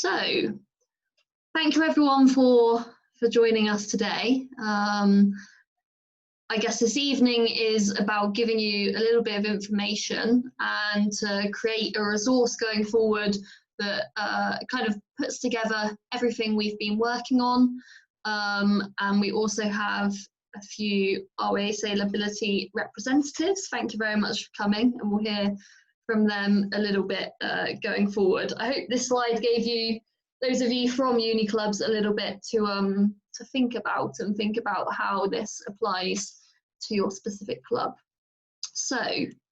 So, thank you everyone for joining us today. I guess this evening is about giving you a little bit of information and to create a resource going forward that kind of puts together everything we've been working on. And we also have a few RWA Sailability representatives. Thank you very much for coming, and we'll hear from them a little bit going forward. I hope this slide gave you, those of you from uni clubs, a little bit to think about and think about how this applies to your specific club. So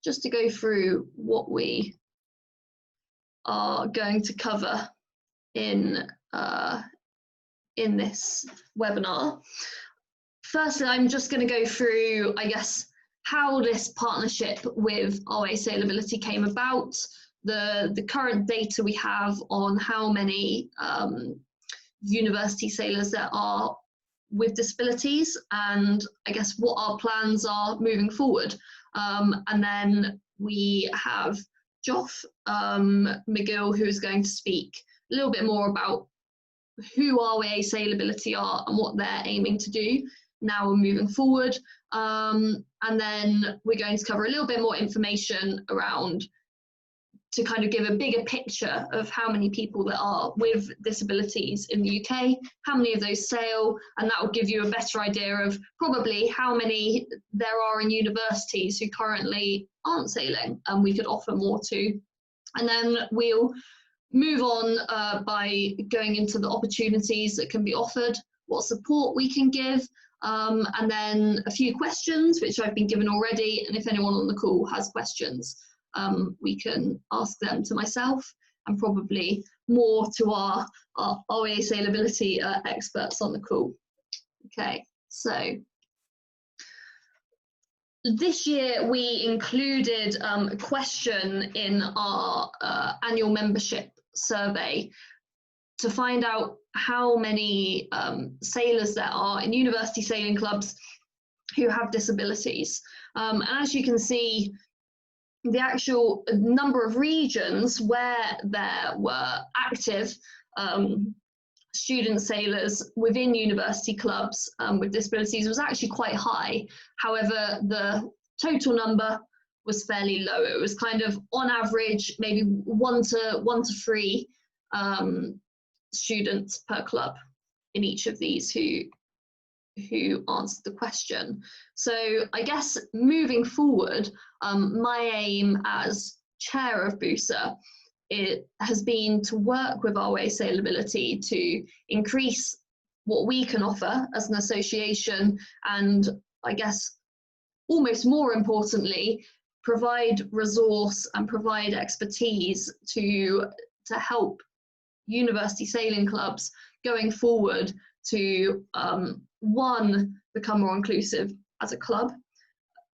just to go through what we are going to cover in this webinar. Firstly, I'm just going to go through, I guess, how this partnership with RWA Sailability came about, the current data we have on how many university sailors there are with disabilities, and I guess what our plans are moving forward. And then we have Joff McGill, who is going to speak a little bit more about who RWA Sailability are and what they're aiming to do now and moving forward. And then we're going to cover a little bit more information around, to kind of give a bigger picture of how many people there are with disabilities in the UK, how many of those sail, and that will give you a better idea of probably how many there are in universities who currently aren't sailing and we could offer more to. And then we'll move on by going into the opportunities that can be offered, what support we can give, and then a few questions which I've been given already, and if anyone on the call has questions, we can ask them to myself and probably more to our RWA Sailability experts on the call. Okay, so this year we included a question in our annual membership survey to find out how many sailors there are in university sailing clubs who have disabilities. And as you can see, the actual number of regions where there were active student sailors within university clubs with disabilities was actually quite high. However, the total number was fairly low. It was kind of on average maybe one to three students per club in each of these who answered the question. So I guess moving forward, my aim as chair of BUSA, it has been to work with RWA Sailability to increase what we can offer as an association, and I guess almost more importantly, provide resource and provide expertise to help university sailing clubs going forward to one, become more inclusive as a club,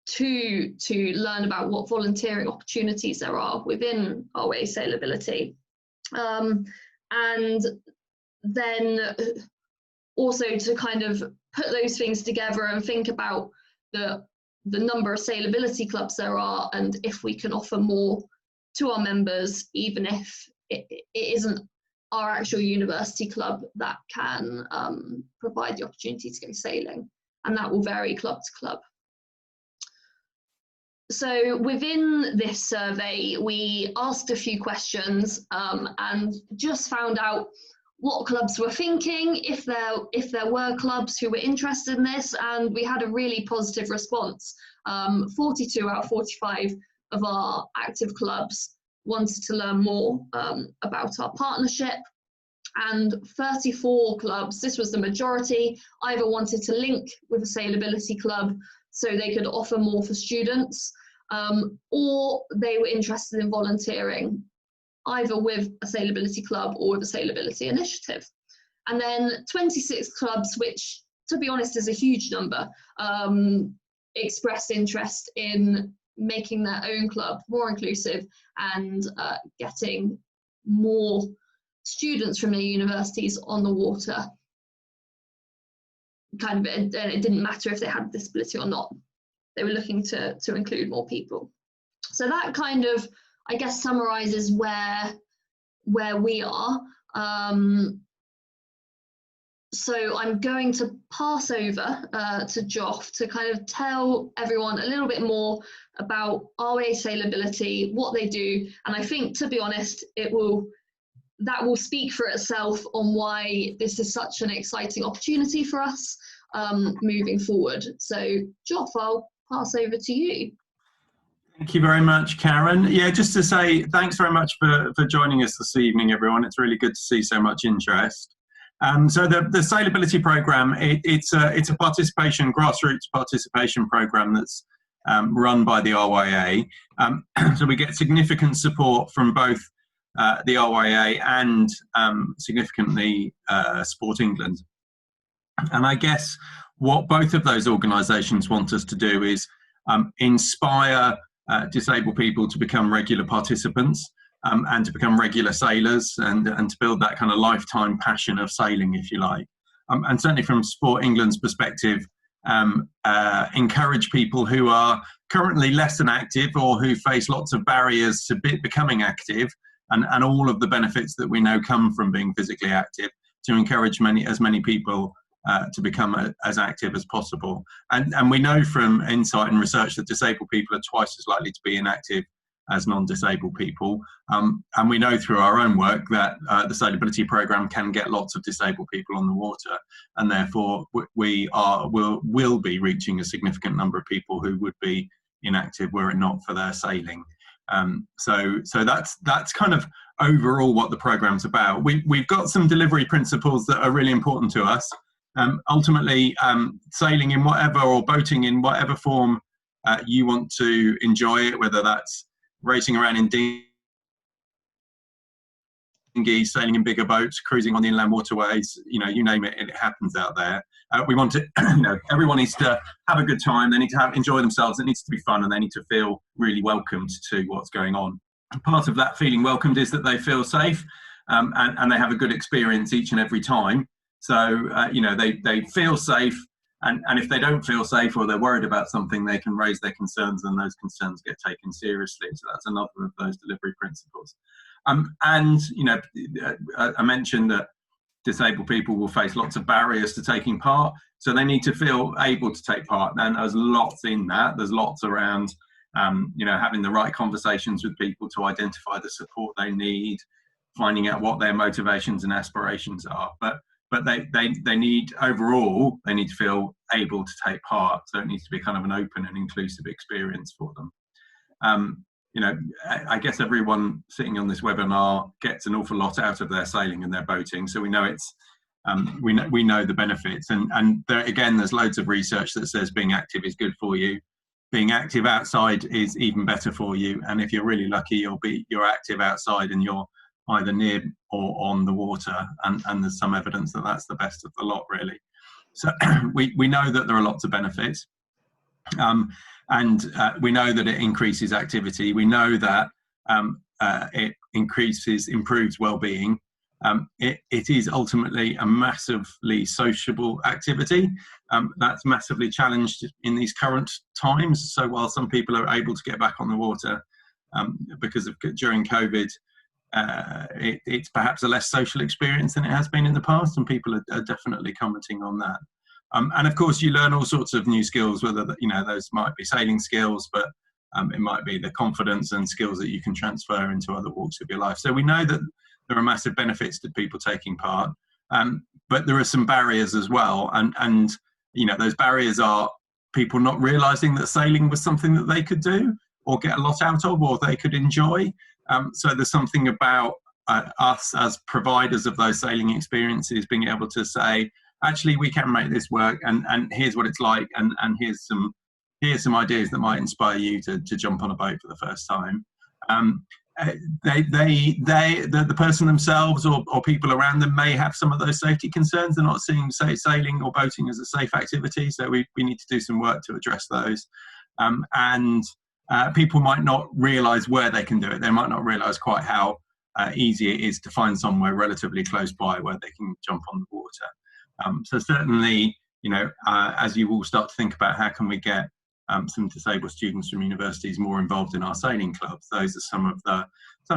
two, to learn about what volunteering opportunities there are within RWA Sailability, and then also to kind of put those things together and think about the number of sailability clubs there are, and if we can offer more to our members, even if it isn't our actual university club that can provide the opportunity to go sailing, and that will vary club to club. So within this survey, we asked a few questions and just found out what clubs were thinking, if there were clubs who were interested in this, and we had a really positive response. 42 out of 45 of our active clubs wanted to learn more about our partnership, and 34 clubs, this was the majority, either wanted to link with a sailability club so they could offer more for students, or they were interested in volunteering either with a sailability club or with a sailability initiative. And then 26 clubs, which to be honest is a huge number, expressed interest in making their own club more inclusive and getting more students from their universities on the water. Kind of, and it didn't matter if they had a disability or not. They were looking to include more people. So that kind of, I guess, summarizes where we are. So I'm going to pass over to Joff to kind of tell everyone a little bit more about RA Sailability, what they do, and I think, to be honest, that will speak for itself on why this is such an exciting opportunity for us moving forward. So Joff, I'll pass over to you. Thank you very much, Karen. Yeah, just to say thanks very much for joining us this evening, everyone. It's really good to see so much interest. So the Sailability Programme, it's a grassroots participation programme that's run by the RYA. So we get significant support from both the RYA and significantly Sport England. And I guess what both of those organisations want us to do is inspire disabled people to become regular participants and to become regular sailors and to build that kind of lifetime passion of sailing, if you like. And certainly from Sport England's perspective, encourage people who are currently less than active or who face lots of barriers to becoming active and all of the benefits that we know come from being physically active, to encourage as many people to become as active as possible. And we know from insight and research that disabled people are twice as likely to be inactive as non-disabled people. And we know through our own work that the Sailability Programme can get lots of disabled people on the water, and therefore will be reaching a significant number of people who would be inactive were it not for their sailing. So that's kind of overall what the programme's about. We've got some delivery principles that are really important to us. Ultimately, sailing in whatever, or boating in whatever form you want to enjoy it, whether that's racing around in dinghies, sailing in bigger boats, cruising on the inland waterways, you name it, it happens out there. We want to, everyone needs to have a good time. They need to enjoy themselves. It needs to be fun, and they need to feel really welcomed to what's going on. Part of that feeling welcomed is that they feel safe and they have a good experience each and every time. So, they feel safe, and if they don't feel safe or they're worried about something, they can raise their concerns, and those concerns get taken seriously. So that's another of those delivery principles. I mentioned that disabled people will face lots of barriers to taking part, so they need to feel able to take part. And there's lots in that. There's lots around, having the right conversations with people to identify the support they need, finding out what their motivations and aspirations are. But they need, overall, they need to feel able to take part. So it needs to be kind of an open and inclusive experience for them. I guess everyone sitting on this webinar gets an awful lot out of their sailing and their boating. So we know it's, we know the benefits. And there, again, there's loads of research that says being active is good for you. Being active outside is even better for you. And if you're really lucky, you're active outside and you're either near or on the water, and there's some evidence that that's the best of the lot, really. So we know that there are lots of benefits, and we know that it increases activity. We know that it improves well-being. It is ultimately a massively sociable activity that's massively challenged in these current times. So while some people are able to get back on the water during COVID, it's perhaps a less social experience than it has been in the past, and people are definitely commenting on that. And of course, you learn all sorts of new skills, whether those might be sailing skills, but it might be the confidence and skills that you can transfer into other walks of your life. So we know that there are massive benefits to people taking part, but there are some barriers as well, and those barriers are people not realising that sailing was something that they could do or get a lot out of, or they could enjoy. So there's something about us as providers of those sailing experiences being able to say, actually, we can make this work, and here's what it's like, and here's some ideas that might inspire you to jump on a boat for the first time. The person themselves or people around them may have some of those safety concerns. They're not seeing, say, sailing or boating as a safe activity, so we need to do some work to address those. People might not realise where they can do it. They might not realise quite how easy it is to find somewhere relatively close by where they can jump on the water. So certainly, as you all start to think about how can we get some disabled students from universities more involved in our sailing clubs, those are some of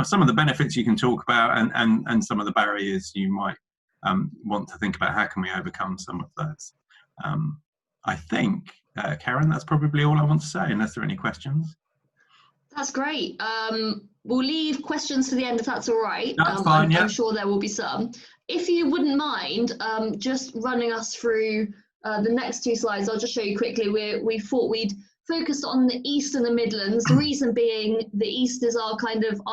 some of the benefits you can talk about, and some of the barriers you might want to think about. How can we overcome some of those? I think, Karen, that's probably all I want to say, unless there are any questions. That's great. We'll leave questions for the end if that's all right. That's fine, yeah. I'm sure there will be some. If you wouldn't mind just running us through the next 2 slides, I'll just show you quickly. We thought we'd focus on the East and the Midlands. The reason being the East is our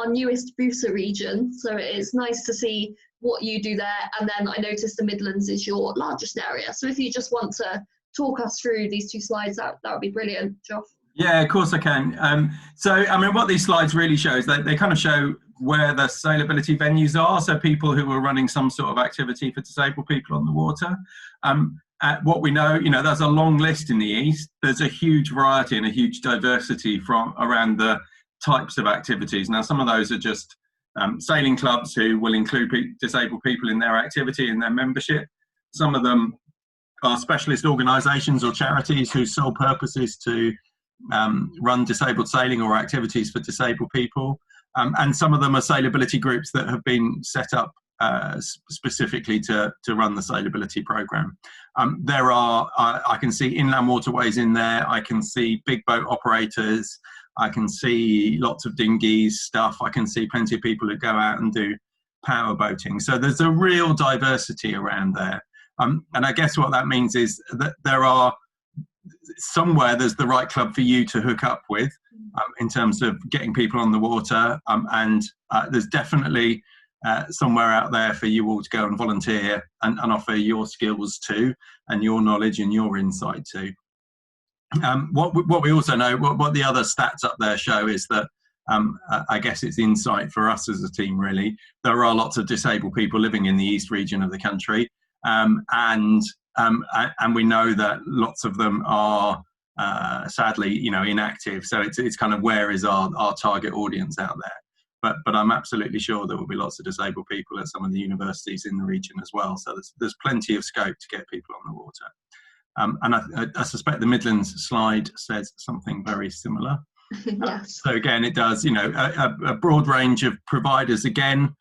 newest BUSA region, so it's nice to see what you do there. And then I noticed the Midlands is your largest area. So if you just want to talk us through these 2 slides, that would be brilliant, Geoff. Yeah, of course I can. So, I mean, what these slides really show is they kind of show where the sailability venues are, so people who are running some sort of activity for disabled people on the water. What we know, there's a long list in the East. There's a huge variety and a huge diversity from around the types of activities. Now, some of those are just sailing clubs who will include disabled people in their activity and their membership. Some of them are specialist organisations or charities whose sole purpose is to run disabled sailing or activities for disabled people, and some of them are sailability groups that have been set up specifically to run the sailability program. There are, I can see inland waterways in there, I can see big boat operators, I can see lots of dinghies stuff, I can see plenty of people who go out and do power boating. So there's a real diversity around there. And I guess what that means is that there are somewhere there's the right club for you to hook up with in terms of getting people on the water, and there's definitely somewhere out there for you all to go and volunteer and offer your skills to, and your knowledge and your insight to. What we also know, what the other stats up there show is that I guess it's insight for us as a team really. There are lots of disabled people living in the East region of the country, and we know that lots of them are sadly, inactive. So it's kind of, where is our target audience out there? But I'm absolutely sure there will be lots of disabled people at some of the universities in the region as well. So there's plenty of scope to get people on the water. And I suspect the Midlands slide says something very similar. Yes. So again, it does, a broad range of providers again.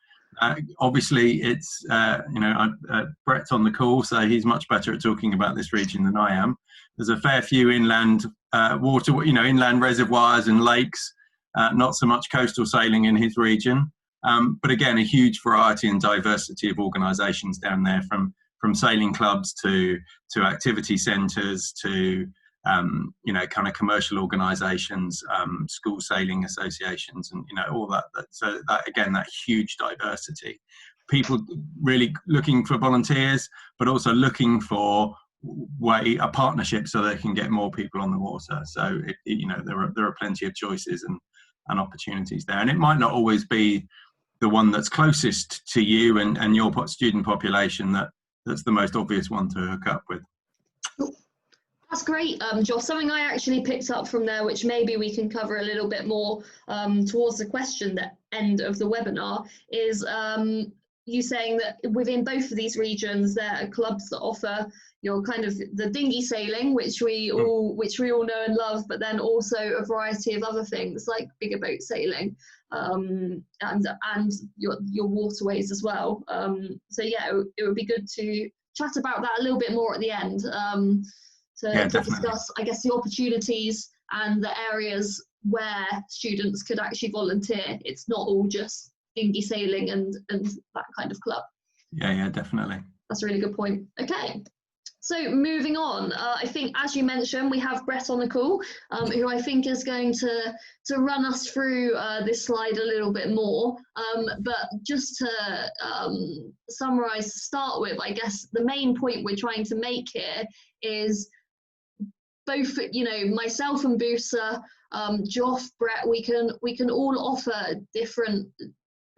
Obviously, it's Brett's on the call, so he's much better at talking about this region than I am. There's a fair few inland water, inland reservoirs and lakes. Not so much coastal sailing in his region, but again, a huge variety and diversity of organisations down there, from sailing clubs to activity centres to kind of commercial organisations, school sailing associations, and all that. So that again, that huge diversity. People really looking for volunteers, but also looking for a partnership so they can get more people on the water. So there are plenty of choices and opportunities there, and it might not always be the one that's closest to you and your student population that's the most obvious one to hook up with. That's great, Josh. Something I actually picked up from there, which maybe we can cover a little bit more towards the question, the end of the webinar, is you saying that within both of these regions there are clubs that offer your kind of the dinghy sailing, which we all know and love, but then also a variety of other things like bigger boat sailing, and your waterways as well. So yeah, it would be good to chat about that a little bit more at the end. To discuss, I guess, the opportunities and the areas where students could actually volunteer. It's not all just dinghy sailing and that kind of club. Yeah, definitely. That's a really good point. Okay, so moving on, I think, as you mentioned, we have Brett on the call, who I think is going to run us through this slide a little bit more. But just to summarise to start with, I guess the main point we're trying to make here is both, myself and BUSA, Geoff, Brett, we can all offer different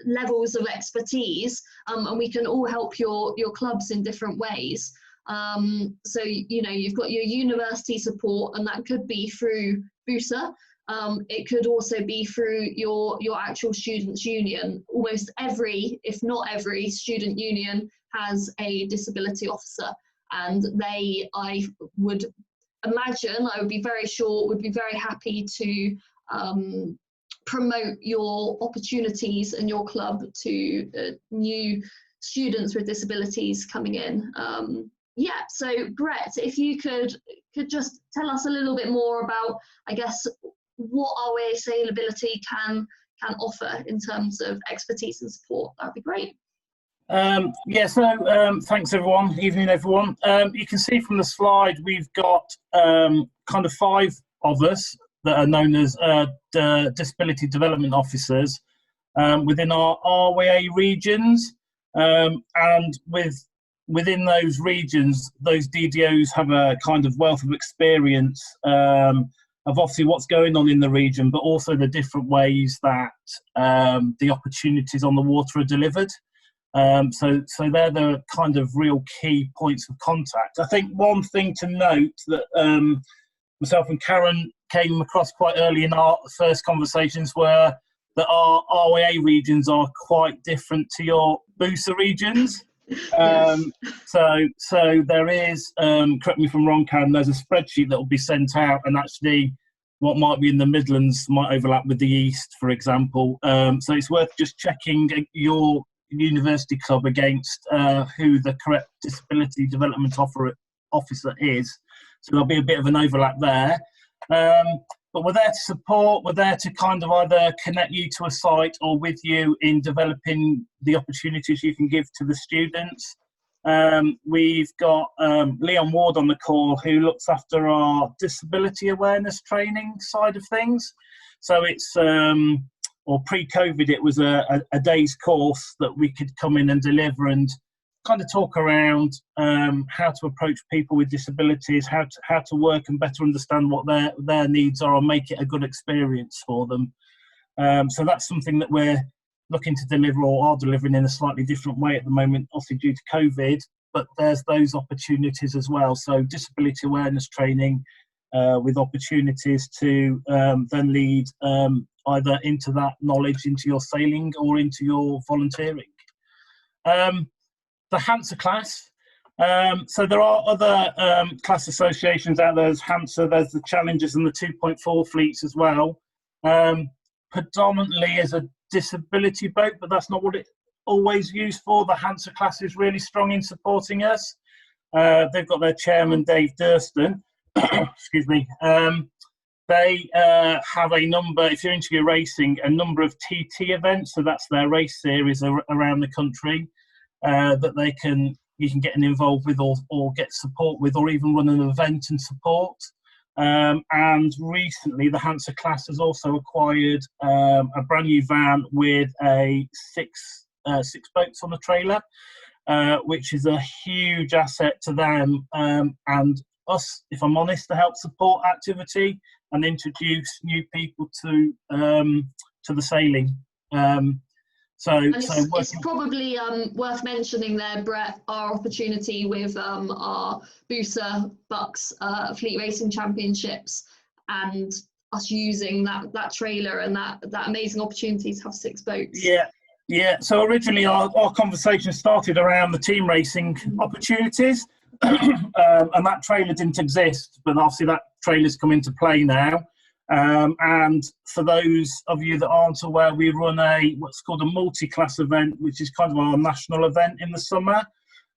levels of expertise, and we can all help your clubs in different ways. So you've got your university support, and that could be through BUSA. It could also be through your actual students' union. Almost every, if not every, student union has a disability officer, and I would imagine, I would be very sure, would be very happy to promote your opportunities and your club to new students with disabilities coming in. Yeah, so Brett, if you could just tell us a little bit more about, I guess, what RWA Sailability can offer in terms of expertise and support, that'd be great. Yeah, so thanks everyone, evening everyone. You can see from the slide we've got kind of 5 of us that are known as the Disability Development Officers within our RWA regions, and within those regions, those DDOs have a kind of wealth of experience of obviously what's going on in the region, but also the different ways that the opportunities on the water are delivered. So they're the kind of real key points of contact. I think one thing to note that myself and Karen came across quite early in our first conversations were that our RWA regions are quite different to your BUSA regions. Yes. So there is, correct me if I'm wrong, Karen, there's a spreadsheet that will be sent out, and actually what might be in the Midlands might overlap with the East, for example. So it's worth just checking your university club against who the correct disability development officer is. So there'll be a bit of an overlap there. But we're there to support, we're there to kind of either connect you to a site or with you in developing the opportunities you can give to the students. We've got Leon Ward on the call, who looks after our disability awareness training side of things. So it's, or pre-COVID, it was a day's course that we could come in and deliver and kind of talk around how to approach people with disabilities, how to work and better understand what their needs are and make it a good experience for them. So that's something that we're looking to deliver, or are delivering in a slightly different way at the moment, obviously due to COVID, but there's those opportunities as well. So disability awareness training with opportunities to then lead either into that knowledge, into your sailing or into your volunteering. The HANSA class. So there are other class associations out there. There's HANSA, there's the Challengers and the 2.4 fleets as well. Predominantly as a disability boat, but that's not what it always used for. The HANSA class is really strong in supporting us. They've got their chairman, Dave Durston. Excuse me. They have a number, if you're into your racing, a number of TT events. So that's their race series around the country. That you can get involved with or get support with, or even run an event and support. And recently the HANSA class has also acquired a brand new van with six boats on the trailer, which is a huge asset to them and us, if I'm honest, to help support activity and introduce new people to the sailing. It's probably worth mentioning there, Brett, our opportunity with our BUSA Bucks Fleet Racing Championships, and us using that trailer and that amazing opportunity to have 6 boats. Yeah. So originally our conversation started around the team racing opportunities, and that trailer didn't exist, but obviously that trailer's come into play now. And for those of you that aren't aware, we run what's called a multi-class event, which is kind of our national event in the summer.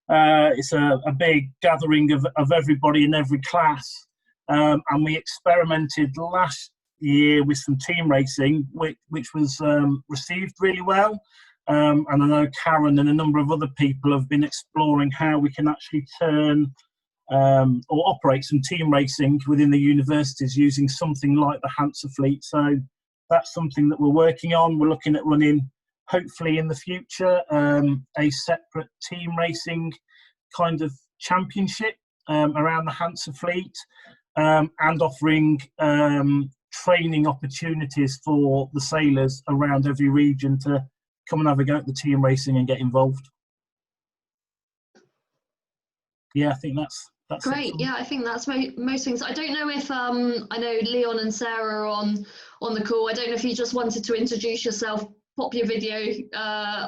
It's a big gathering of everybody in every class. And we experimented last year with some team racing, which was received really well. And I know Karen and a number of other people have been exploring how we can actually turn or operate some team racing within the universities using something like the HANSA fleet. So that's something that we're working on. We're looking at running, hopefully in the future, a separate team racing kind of championship around the HANSA fleet, and offering training opportunities for the sailors around every region to come and have a go at the team racing and get involved. Yeah, I think that's great. Yeah, I think that's most things. I don't know if I know Leon and Sarah are on the call. I don't know if you just wanted to introduce yourself, pop your video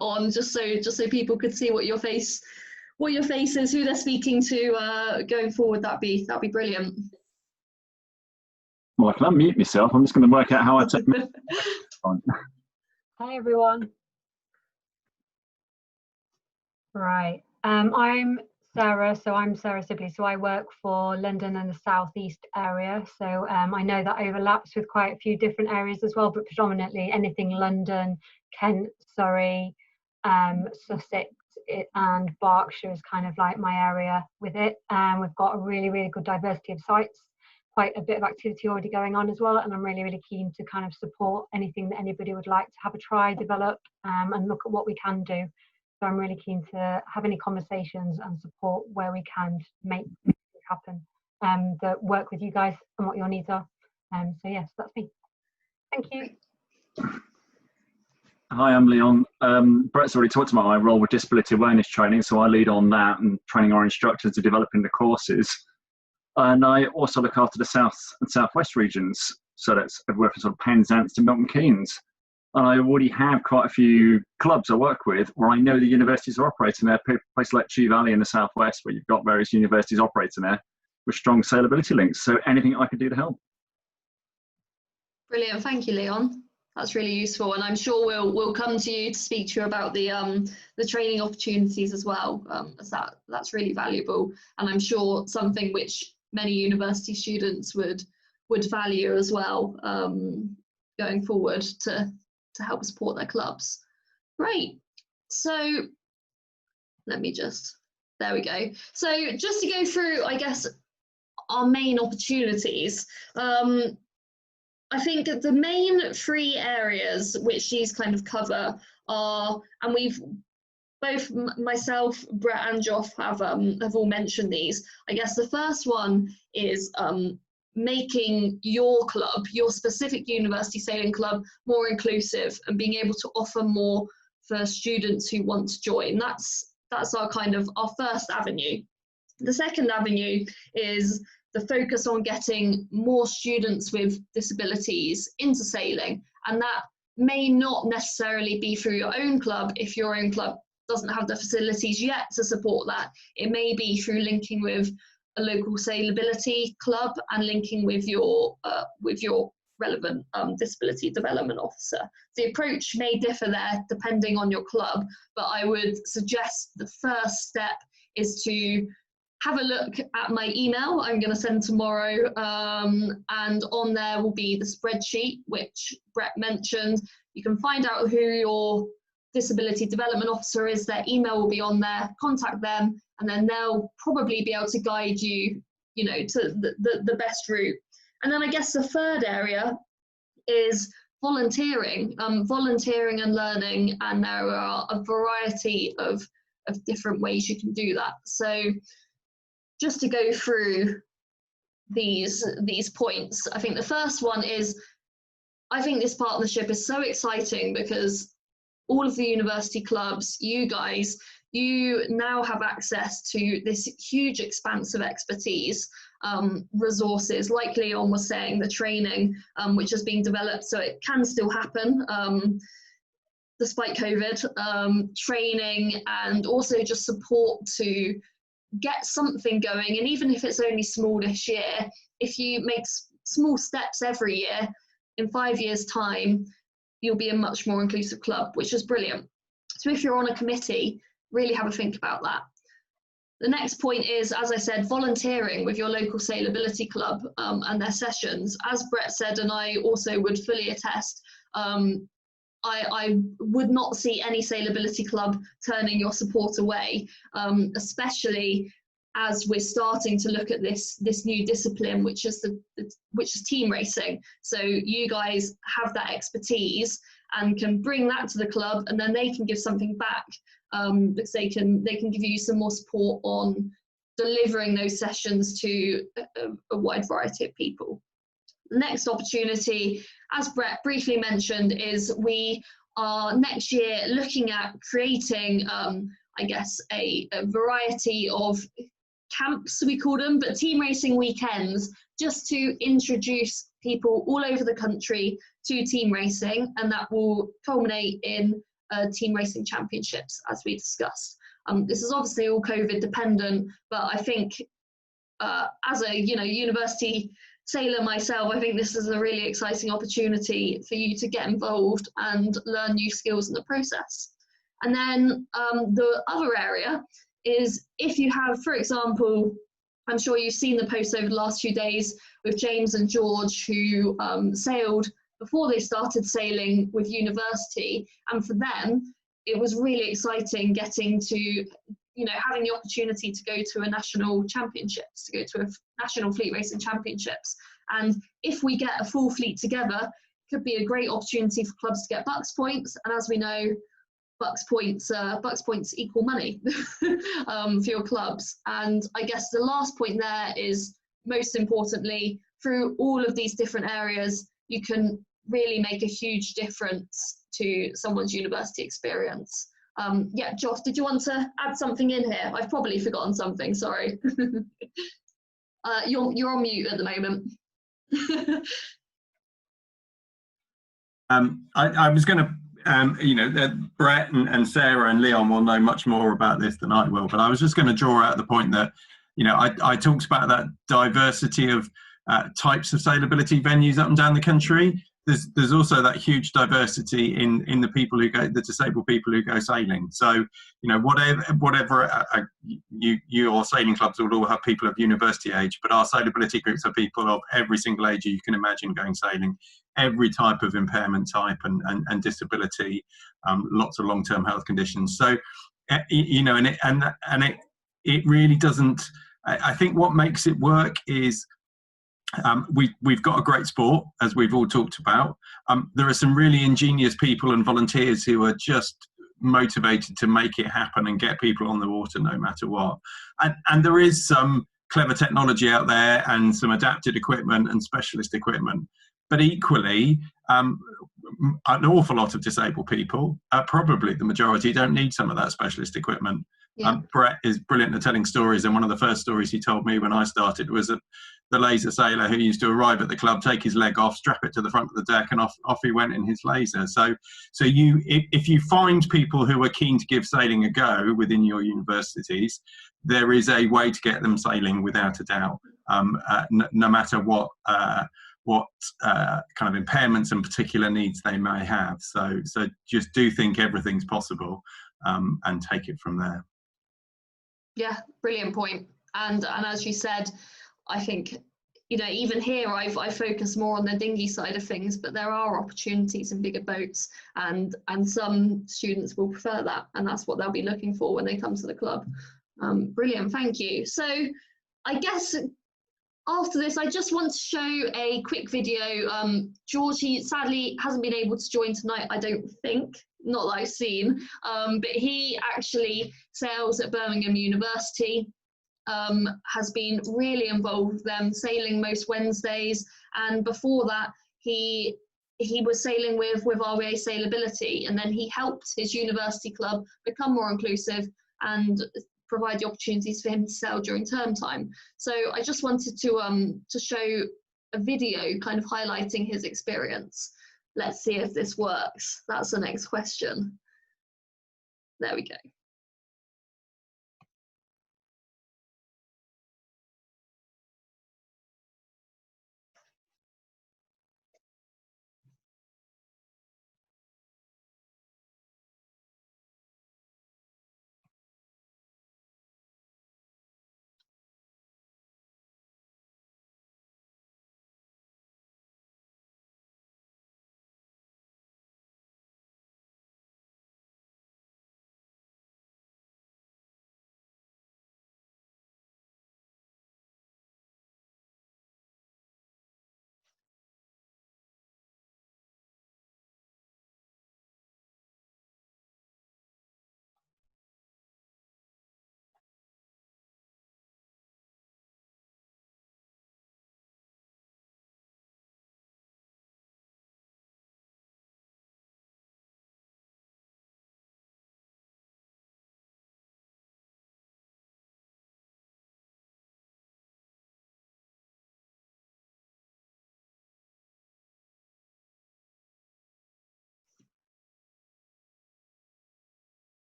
on, just so people could see what your face is, who they're speaking to going forward. That'd be brilliant. Well, I can unmute myself. I'm just going to work out how I take. fine. Hi everyone. Right, I'm Sarah, so I'm Sarah Sibley, so I work for London and the South East area, so I know that overlaps with quite a few different areas as well, but predominantly anything London, Kent, Surrey, Sussex and Berkshire is kind of like my area with it. We've got a really good diversity of sites, quite a bit of activity already going on as well, and I'm really keen to kind of support anything that anybody would like to have a try, develop, and look at what we can do. So I'm really keen to have any conversations and support where we can make things happen, that work with you guys and what your needs are. So yes, that's me. Thank you. Hi, I'm Leon. Brett's already talked about my role with disability awareness training, so I lead on that and training our instructors to developing the courses. And I also look after the South and Southwest regions, so that's everywhere from sort of Penzance to Milton Keynes. And I already have quite a few clubs I work with where I know the universities are operating there, places like Chew Valley in the Southwest, where you've got various universities operating there with strong sailability links. So anything I can do to help. Brilliant, thank you, Leon. That's really useful, and I'm sure we'll come to you to speak to you about the training opportunities as well, as that's really valuable, and I'm sure something which many university students would value as well, going forward to help support their clubs. Great. So let me just, there we go. So just to go through, I guess, our main opportunities. I think the main three areas which these kind of cover are, and we've both myself, Brett and Joff have all mentioned these. I guess the first one is making your club, your specific university sailing club, more inclusive and being able to offer more for students who want to join. That's our kind of our first avenue. The second avenue is the focus on getting more students with disabilities into sailing, and that may not necessarily be through your own club if your own club doesn't have the facilities yet to support that. It may be through linking with a local sailability club and linking with your relevant disability development officer. The approach may differ there depending on your club, but I would suggest the first step is to have a look at my email I'm going to send tomorrow, and on there will be the spreadsheet which Brett mentioned. You can find out who your disability development officer is, their email will be on there, contact them, and then they'll probably be able to guide you, to the best route. And then I guess the third area is volunteering, volunteering and learning, and there are a variety of different ways you can do that. So just to go through these points, I think the first one is, I think this partnership is so exciting because all of the university clubs, you guys, you now have access to this huge expanse of expertise, resources, like Leon was saying, the training which has been developed so it can still happen despite COVID, training and also just support to get something going. And even if it's only small this year, if you make small steps every year, in 5 years' time, you'll be a much more inclusive club, which is brilliant. So if you're on a committee, really have a think about that. The next point is, as I said, volunteering with your local sailability club and their sessions. As Brett said, and I also would fully attest, I would not see any sailability club turning your support away, especially as we're starting to look at this new discipline, which is team racing. So you guys have that expertise and can bring that to the club, and then they can give something back, because they can give you some more support on delivering those sessions to a wide variety of people. The next opportunity, as Brett briefly mentioned, is we are next year looking at creating, I guess, a variety of camps, we call them, but team racing weekends, just to introduce people all over the country to team racing, and that will culminate in team racing championships, as we discussed. This is obviously all COVID dependent, but I think as a university sailor myself, I think this is a really exciting opportunity for you to get involved and learn new skills in the process. And then the other area is if you have, for example, I'm sure you've seen the posts over the last few days with James and George, who sailed before they started sailing with university. And for them, it was really exciting getting to, you know, having the opportunity to go to a national championships, to go to a national fleet racing championships. And if we get a full fleet together, it could be a great opportunity for clubs to get BUCS points. And as we know, BUCS points equal money for your clubs. And I guess the last point there is, most importantly, through all of these different areas, you can really make a huge difference to someone's university experience. Yeah, Josh, did you want to add something in here? I've probably forgotten something, sorry. You're on mute at the moment. I was going to, you know, Brett and Sarah and Leon will know much more about this than I will, but I was just going to draw out the point that, you know, I talked about that diversity of types of sailability venues up and down the country. There's also that huge diversity in the people who go, the disabled people who go sailing. So, you know, whatever your sailing clubs will all have people of university age, but our sailability groups are people of every single age you can imagine going sailing, every type of impairment type and disability, lots of long-term health conditions. So, you know, it really doesn't. I think what makes it work is, we've got a great sport, as we've all talked about. There are some really ingenious people and volunteers who are just motivated to make it happen and get people on the water no matter what. And there is some clever technology out there and some adapted equipment and specialist equipment. But equally, an awful lot of disabled people, probably the majority, don't need some of that specialist equipment. Yeah. Brett is brilliant at telling stories, and one of the first stories he told me when I started was the laser sailor who used to arrive at the club, take his leg off, strap it to the front of the deck, and off he went in his laser. So if you find people who are keen to give sailing a go within your universities, there is a way to get them sailing without a doubt, no matter what kind of impairments and particular needs they may have. So just do think everything's possible, and take it from there. Yeah, brilliant point. And as you said, I think, you know, even here I focus more on the dinghy side of things, but there are opportunities in bigger boats, and some students will prefer that, and that's what they'll be looking for when they come to the club. Brilliant, thank you. So I guess after this, I just want to show a quick video. Georgie sadly hasn't been able to join tonight, I don't think, not that I've seen, but he actually sails at Birmingham University, has been really involved with them, sailing most Wednesdays, and before that he was sailing with RBA Sailability, and then he helped his university club become more inclusive and provide the opportunities for him to sail during term time. So I just wanted to show a video kind of highlighting his experience. Let's see if this works. That's the next question. There we go.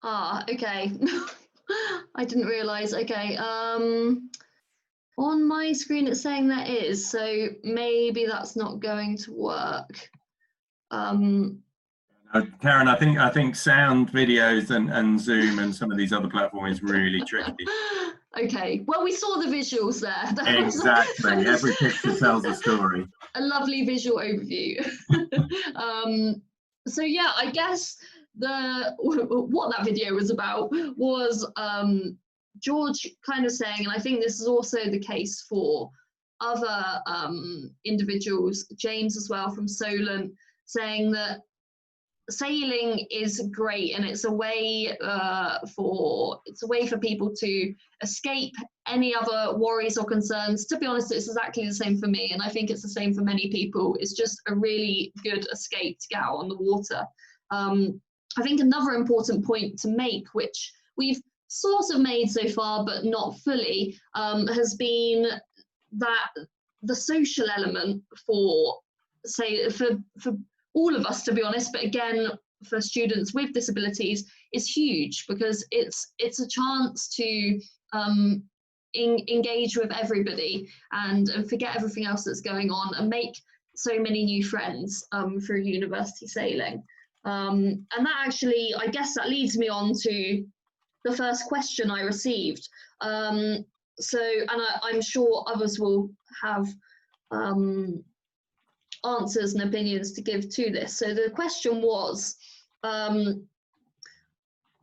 Ah, okay. I didn't realise. Okay. On my screen it's saying there is, so maybe that's not going to work. Karen, I think sound videos and Zoom and some of these other platforms is really tricky. Okay, well, we saw the visuals there. That Exactly. Every picture tells a story. A lovely visual overview. So yeah, I guess what that video was about was George kind of saying, and I think this is also the case for other individuals, James as well from Solent, saying that sailing is great and it's a way for people to escape any other worries or concerns. To be honest, it's exactly the same for me, and I think it's the same for many people. It's just a really good escape to get out on the water. I think another important point to make, which we've sort of made so far but not fully, has been that the social element for all of us, to be honest, but again for students with disabilities, is huge, because it's a chance to engage with everybody and forget everything else that's going on and make so many new friends through university sailing. And that actually, I guess that leads me on to the first question I received. I'm sure others will have answers and opinions to give to this. So the question was,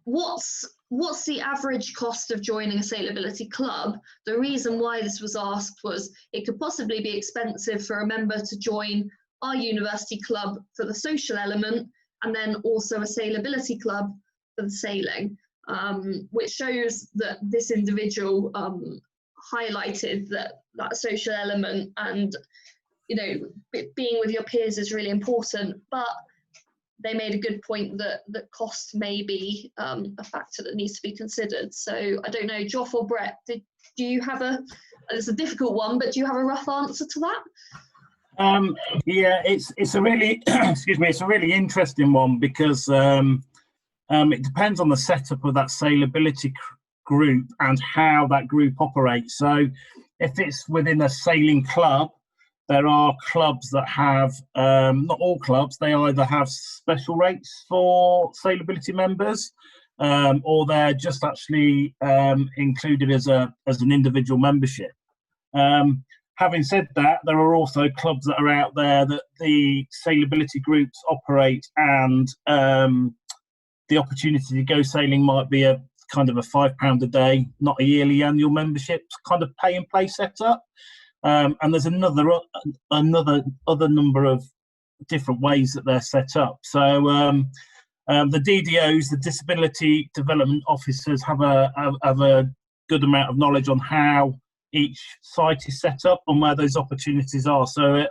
what's the average cost of joining a sailability club? The reason why this was asked was it could possibly be expensive for a member to join our university club for the social element, and then also a sailability club for the sailing, which shows that this individual highlighted that social element, and being with your peers is really important, but they made a good point that cost may be a factor that needs to be considered. So I don't know, Joff or Brett, do you have it's a difficult one, but do you have a rough answer to that? Yeah, it's a really excuse me, it's a really interesting one, because it depends on the setup of that sailability group and how that group operates. So if it's within a sailing club, there are clubs that have, not all clubs, they either have special rates for sailability members, or they're just actually included as an individual membership. Having said that, there are also clubs that are out there that the sailability groups operate, and the opportunity to go sailing might be a kind of a £5 a day, not a yearly annual membership kind of pay and play setup. And there's other number of different ways that they're set up. So the DDOs, the Disability Development Officers, have a good amount of knowledge on how each site is set up and where those opportunities are. So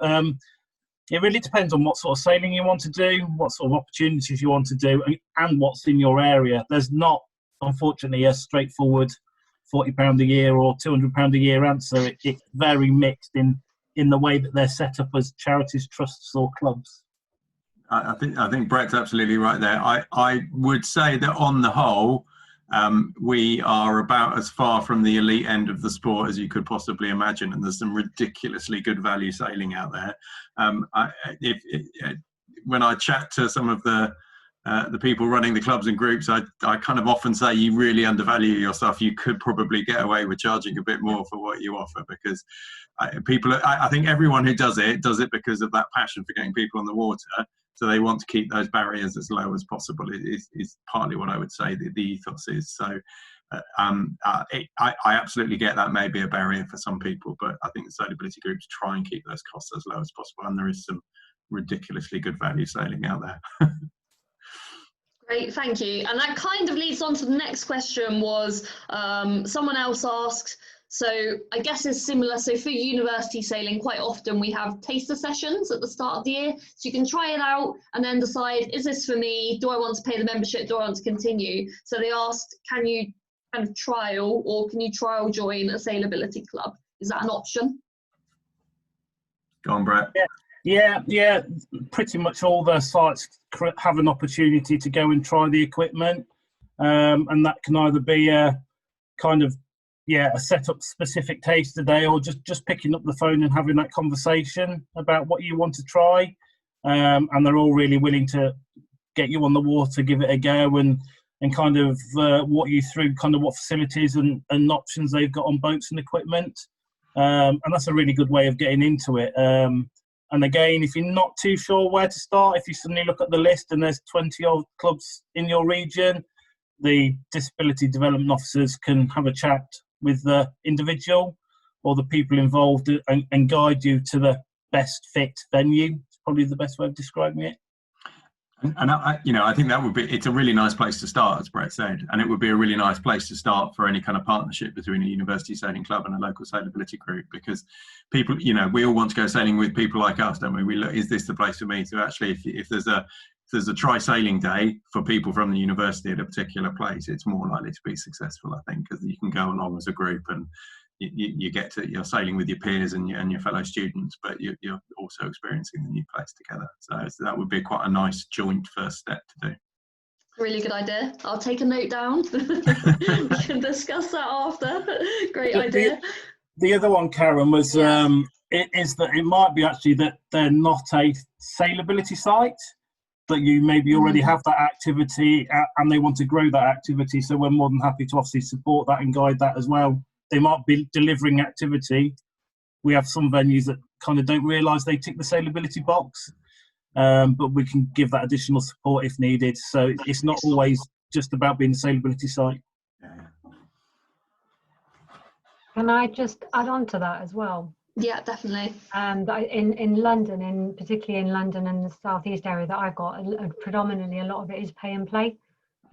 it really depends on what sort of sailing you want to do, what sort of opportunities you want to do, and what's in your area. There's not, unfortunately, a straightforward £40 a year or £200 a year answer. It's very mixed in the way that they're set up as charities, trusts or clubs. I think Brett's absolutely right there. I would say that on the whole, we are about as far from the elite end of the sport as you could possibly imagine, and there's some ridiculously good value sailing out there. When I chat to some of the people running the clubs and groups, I kind of often say, you really undervalue yourself. You could probably get away with charging a bit more for what you offer, because I think everyone who does it because of that passion for getting people on the water. So they want to keep those barriers as low as possible. Is partly what I would say the ethos is. So I absolutely get that may be a barrier for some people, but I think the sailability groups try and keep those costs as low as possible, and there is some ridiculously good value sailing out there. Great, thank you. And that kind of leads on to the next question. Was someone else asked, so I guess it's similar. So for university sailing, quite often we have taster sessions at the start of the year. So you can try it out and then decide, is this for me? Do I want to pay the membership? Do I want to continue? So they asked, can you kind of trial, or can you trial join a sailability club? Is that an option? Go on, Brett. Yeah. Pretty much all the sites have an opportunity to go and try the equipment. and that can either be a kind of a set up specific taster day, or just picking up the phone and having that conversation about what you want to try. And they're all really willing to get you on the water, give it a go, and kind of walk you through kind of what facilities and options they've got on boats and equipment. And that's a really good way of getting into it. And again, if you're not too sure where to start, if you suddenly look at the list and there's 20 odd clubs in your region, the disability development officers can have a chat with the individual or the people involved and guide you to the best fit venue. It's probably the best way of describing it. And I think that would be, it's a really nice place to start, as Brett said, and it would be a really nice place to start for any kind of partnership between a university sailing club and a local sailability group, because people, we all want to go sailing with people like us, don't we? We look, is this the place for me? So actually, if there's a tri-sailing day for people from the university at a particular place, it's more likely to be successful, I think, because you can go along as a group and you're sailing with your peers and your fellow students, but you're also experiencing the new place together. So that would be quite a nice joint first step to do. Really good idea. I'll take a note down. We can discuss that after. Great idea. The other one, Karen, was it is that it might be actually that they're not a sailability site, that you maybe already have that activity and they want to grow that activity. So we're more than happy to obviously support that and guide that as well. They might be delivering activity. We have some venues that kind of don't realise they tick the sailability box, but we can give that additional support if needed. So it's not always just about being a sailability site. Can I just add on to that as well? Yeah, definitely. In London, particularly in London and the southeast area that I've got, predominantly a lot of it is pay and play.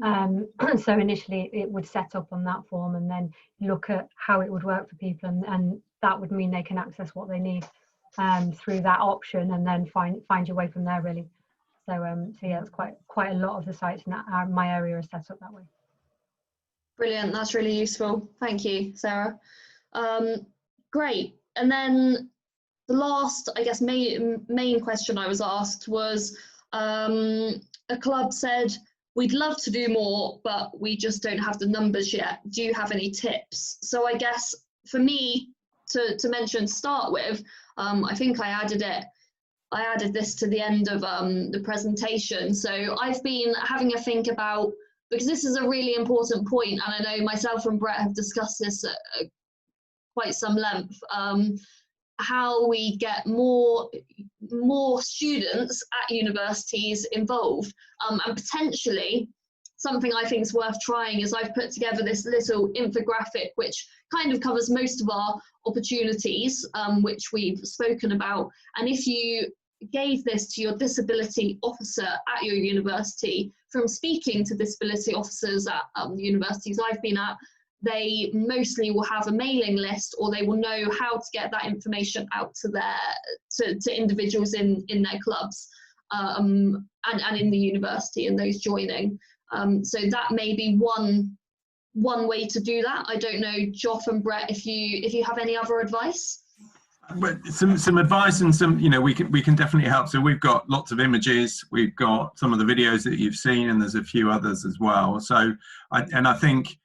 So initially it would set up on that form and then look at how it would work for people, and that would mean they can access what they need through that option, and then find your way from there, really. So yeah, it's quite a lot of the sites in my area are set up that way. Brilliant, that's really useful. Thank you, Sarah. Great. And then the last, I guess, main question I was asked was, a club said, we'd love to do more, but we just don't have the numbers yet. Do you have any tips? So I guess for me to mention to start with, I think I added this to the end of the presentation. So I've been having a think about, because this is a really important point, and I know myself and Brett have discussed this at quite some length, how we get more students at universities involved, and potentially something I think is worth trying is I've put together this little infographic which kind of covers most of our opportunities, which we've spoken about, and if you gave this to your disability officer at your university, from speaking to disability officers at the universities I've been at, they mostly will have a mailing list, or they will know how to get that information out to individuals in their clubs and in the university and those joining. So that may be one way to do that. I don't know, Joff and Brett, if you have any other advice. But some advice and some, we can definitely help. So we've got lots of images, we've got some of the videos that you've seen, and there's a few others as well. So I think,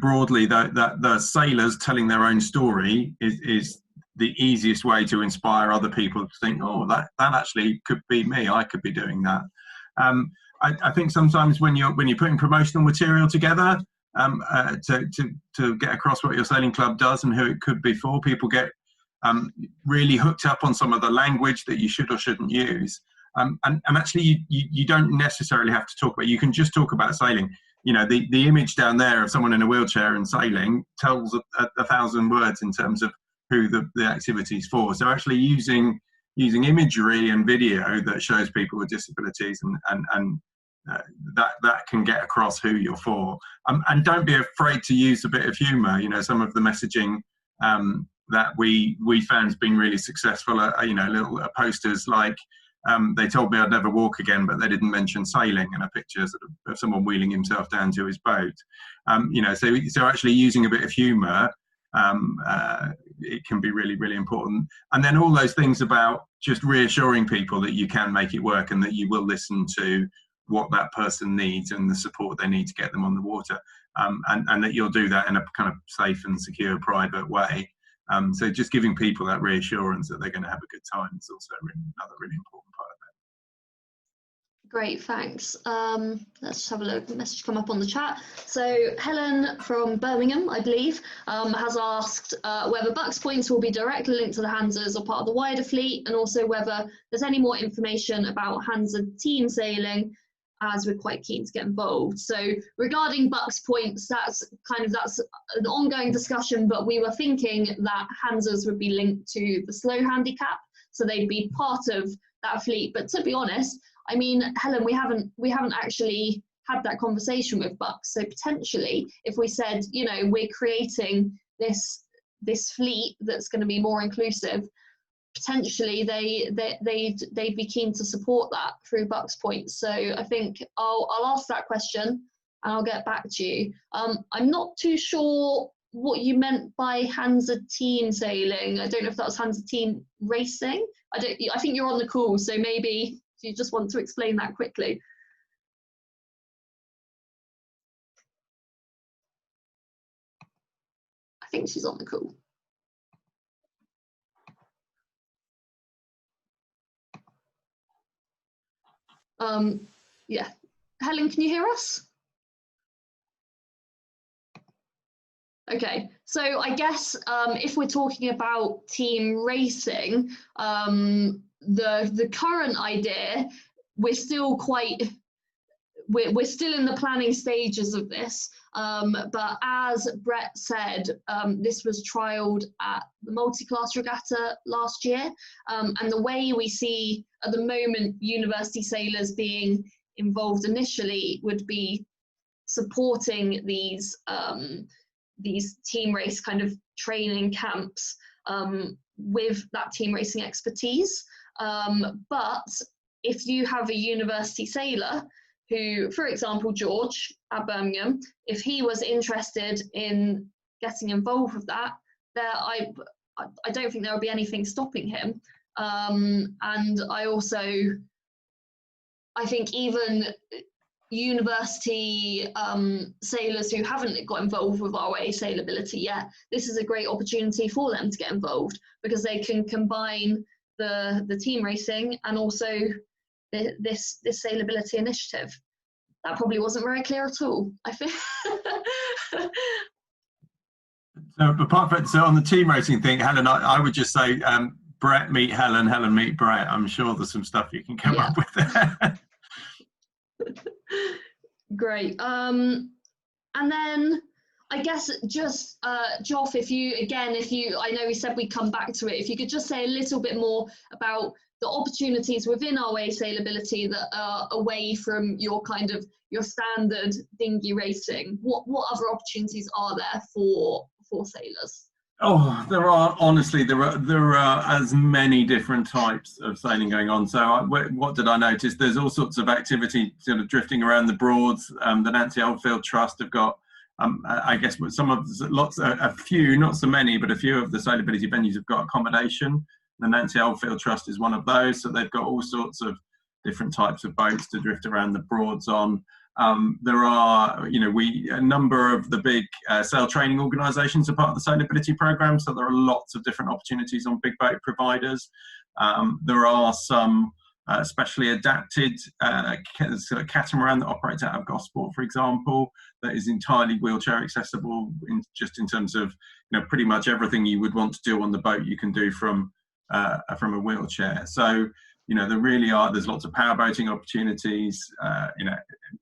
broadly, the sailors telling their own story is the easiest way to inspire other people to think, oh, that actually could be me. I could be doing that. I think sometimes when you're putting promotional material together to get across what your sailing club does and who it could be for, people get really hooked up on some of the language that you should or shouldn't use. And actually, you don't necessarily have to talk about. You can just talk about sailing. The image down there of someone in a wheelchair and sailing tells 1,000 words in terms of who the activity is for. So actually using imagery and video that shows people with disabilities and that can get across who you're for. And don't be afraid to use a bit of humour. Some of the messaging that we found has been really successful. Little posters like, they told me I'd never walk again, but they didn't mention sailing, and a picture of someone wheeling himself down to his boat. So actually using a bit of humour, it can be really, really important. And then all those things about just reassuring people that you can make it work and that you will listen to what that person needs and the support they need to get them on the water, and that you'll do that in a kind of safe and secure, private way. So just giving people that reassurance that they're going to have a good time is also another really important part of it. Great, thanks. Let's just have a look. The message come up on the chat. So Helen from Birmingham, I believe, has asked whether Bucks points will be directly linked to the Hansas or part of the wider fleet, and also whether there's any more information about Hansa team sailing, as we're quite keen to get involved. So regarding Bucks points, that's an ongoing discussion, but we were thinking that Hansas would be linked to the slow handicap, so they'd be part of that fleet. But to be honest, I mean, Helen, we haven't actually had that conversation with Bucks. So potentially, if we said, you know, we're creating this fleet that's going to be more inclusive, potentially they'd be keen to support that through Bucks points. So I think I'll ask that question and I'll get back to you. I'm not too sure what you meant by Hansa team sailing. I don't know if that was Hansa team racing. I think you're on the call, so maybe you just want to explain that quickly. I think she's on the call. Yeah, Helen, can you hear us? Okay, so I guess if we're talking about team racing, the current idea, we're still in the planning stages of this, but as Brett said, this was trialled at the multi-class regatta last year, and the way we see at the moment university sailors being involved initially would be supporting these team race kind of training camps with that team racing expertise. But if you have a university sailor who, for example, George at Birmingham, if he was interested in getting involved with that, I don't think there would be anything stopping him. And I think even university sailors who haven't got involved with ROA sailability yet, this is a great opportunity for them to get involved, because they can combine the team racing and also this sailability initiative. That probably wasn't very clear at all, I think. So apart from, so on the team racing thing, Helen, I would just say Brett meet Helen, Helen meet Brett. I'm sure there's some stuff you can come up with there. Great. And then I guess just Joff, I know we said we'd come back to it, if you could just say a little bit more about the opportunities within ROA sailability that are away from your standard dinghy racing. What other opportunities are there for sailors? Oh, there are as many different types of sailing going on. So what did I notice? There's all sorts of activity sort of drifting around the Broads. The Nancy Oldfield Trust have got, I guess, a few, not so many, but a few of the sailability venues have got accommodation. The Nancy Oldfield Trust is one of those. So they've got all sorts of different types of boats to drift around the Broads on. There are, a number of the big sail training organisations are part of the sailability programme, so there are lots of different opportunities on big boat providers. There are some specially adapted catamaran that operates out of Gosport, for example, that is entirely wheelchair accessible, in terms of pretty much everything you would want to do on the boat you can do from a wheelchair. So there's lots of power boating opportunities,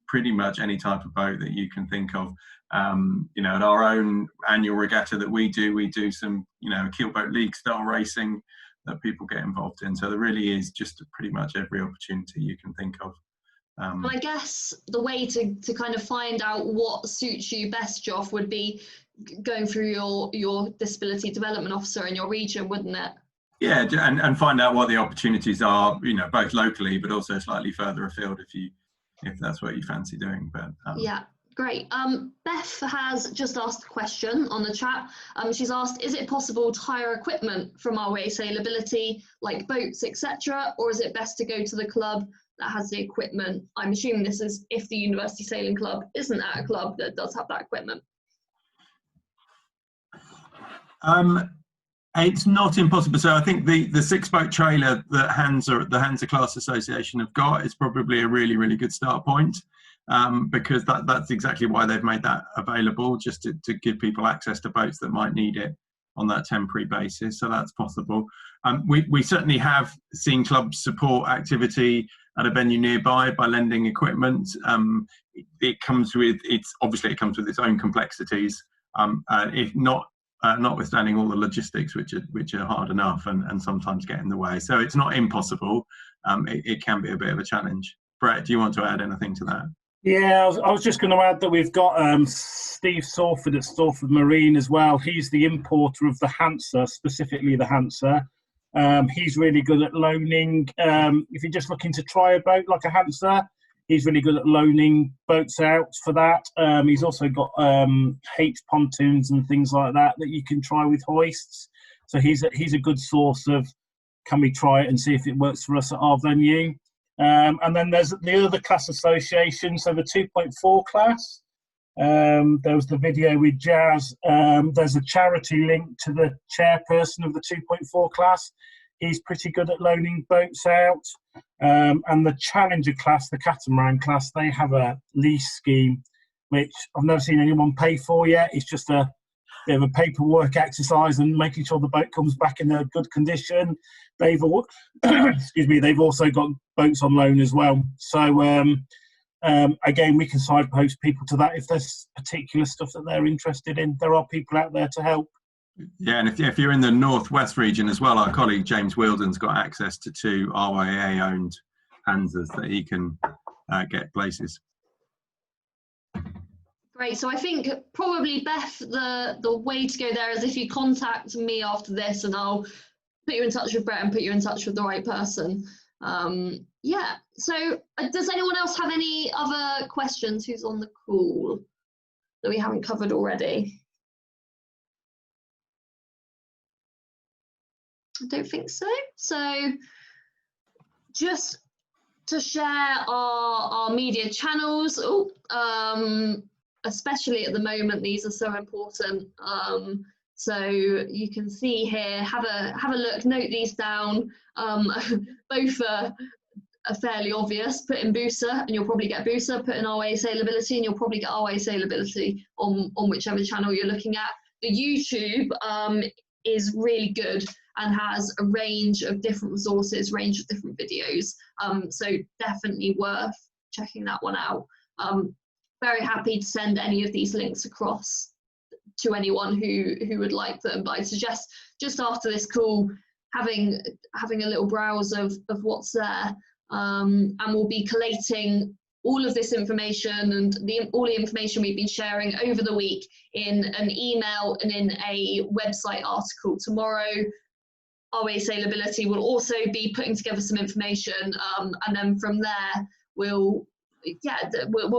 pretty much any type of boat that you can think of. At our own annual regatta that we do some, keelboat league style racing that people get involved in. So there really is just pretty much every opportunity you can think of. And I guess the way to kind of find out what suits you best, Joff, would be going through your disability development officer in your region, wouldn't it? Yeah, and find out what the opportunities are, both locally but also slightly further afield if that's what you fancy doing. But yeah, great. Beth has just asked a question on the chat. She's asked, is it possible to hire equipment from ROA Sailability, like boats, etc., or is it best to go to the club that has the equipment. I'm assuming this is if the University Sailing Club isn't at a club that does have that equipment. It's not impossible. So I think the 6-boat trailer that the Hansa Class Association have got is probably a really, really good start point, because that's exactly why they've made that available, just to give people access to boats that might need it on that temporary basis. So that's possible. We certainly have seen clubs support activity at a venue nearby by lending equipment. It comes with its own complexities, if not. Notwithstanding all the logistics, which are hard enough and sometimes get in the way. So it's not impossible. It can be a bit of a challenge. Brett, do you want to add anything to that? Yeah, I was just going to add that we've got Steve Sawford at Sawford Marine as well. He's the importer of the Hansa, specifically the Hansa. He's really good at loaning. If you're just looking to try a boat like a Hansa, he's really good at loaning boats out for that. He's also got H pontoons and things like that you can try with hoists. So he's a good source of, can we try it and see if it works for us at our venue. And then there's the other class association, so the 2.4 class. There was the video with Jazz. There's a charity link to the chairperson of the 2.4 class. He's pretty good at loaning boats out. And the Challenger class, the catamaran class, they have a lease scheme, which I've never seen anyone pay for yet. It's just a bit of a paperwork exercise and making sure the boat comes back in a good condition. They've they've also got boats on loan as well. So again, we can signpost people to that if there's particular stuff that they're interested in. There are people out there to help. Yeah, and if you're in the northwest region as well, our colleague James Wilden's got access to 2 RYA-owned Hansas that he can get places. Great. So I think probably, Beth, the way to go there is if you contact me after this, and I'll put you in touch with Brett and put you in touch with the right person. Yeah. So does anyone else have any other questions who's on the call that we haven't covered already? I don't think so. So just to share our media channels, especially at the moment, these are so important. So you can see here, have a look, note these down. Both are fairly obvious. Put in BUSA and you'll probably get BUSA. Put in RYA Sailability and you'll probably get RYA Sailability on whichever channel you're looking at. The YouTube is really good and has a range of different resources, range of different videos. So definitely worth checking that one out. Very happy to send any of these links across to anyone who would like them. But I suggest just after this call, having a little browse of what's there. And we'll be collating all of this information and all the information we've been sharing over the week in an email and in a website article tomorrow. RYA Sailability will also be putting together some information, and then from there we'll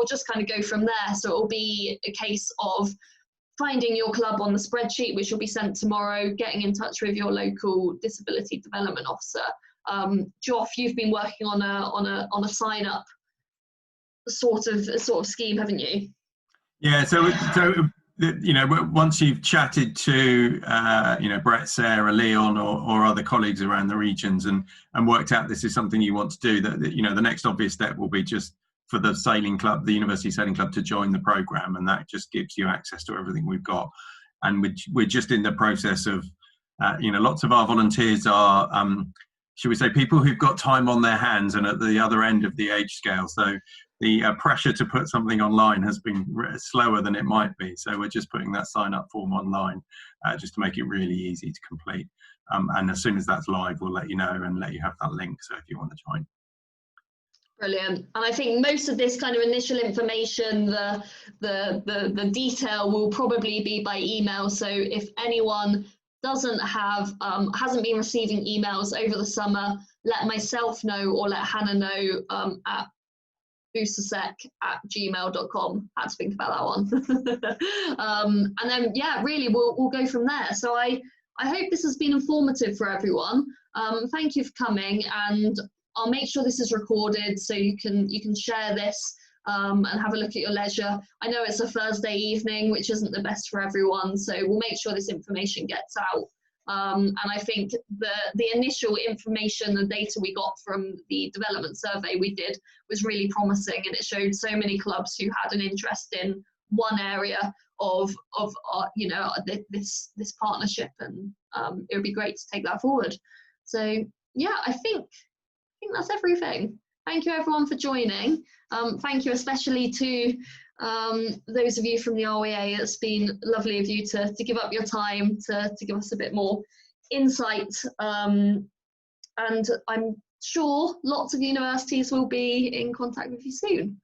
just kind of go from there. So it'll be a case of finding your club on the spreadsheet, which will be sent tomorrow, getting in touch with your local disability development officer. Joff, you've been working on a sign up sort of scheme, haven't you? Yeah. So you know, once you've chatted to you know, Brett, Sarah, Leon, or other colleagues around the regions and worked out this is something you want to do, that you know, the next obvious step will be just for the sailing club, the University Sailing Club, to join the program, and that just gives you access to everything we've got. And we're just in the process of you know, lots of our volunteers are should we say people who've got time on their hands and at the other end of the age scale. So the pressure to put something online has been slower than it might be. So we're just putting that sign up form online just to make it really easy to complete. And as soon as that's live, we'll let you know and let you have that link. So if you want to join. Brilliant. And I think most of this kind of initial information, the detail will probably be by email. So if anyone hasn't been receiving emails over the summer, let myself know or let Hannah know at busasec@gmail.com. Had to think about that one. And then yeah, really we'll go from there. So I hope this has been informative for everyone. Thank you for coming, and I'll make sure this is recorded so you can share this and have a look at your leisure. I know it's a Thursday evening, which isn't the best for everyone, so we'll make sure this information gets out. And I think the initial information and data we got from the development survey we did was really promising, and it showed so many clubs who had an interest in one area of you know, this partnership, and it would be great to take that forward. So yeah, I think that's everything. Thank you everyone for joining. Thank you especially to those of you from the RWA. It's been lovely of you to give up your time to give us a bit more insight, and I'm sure lots of universities will be in contact with you soon.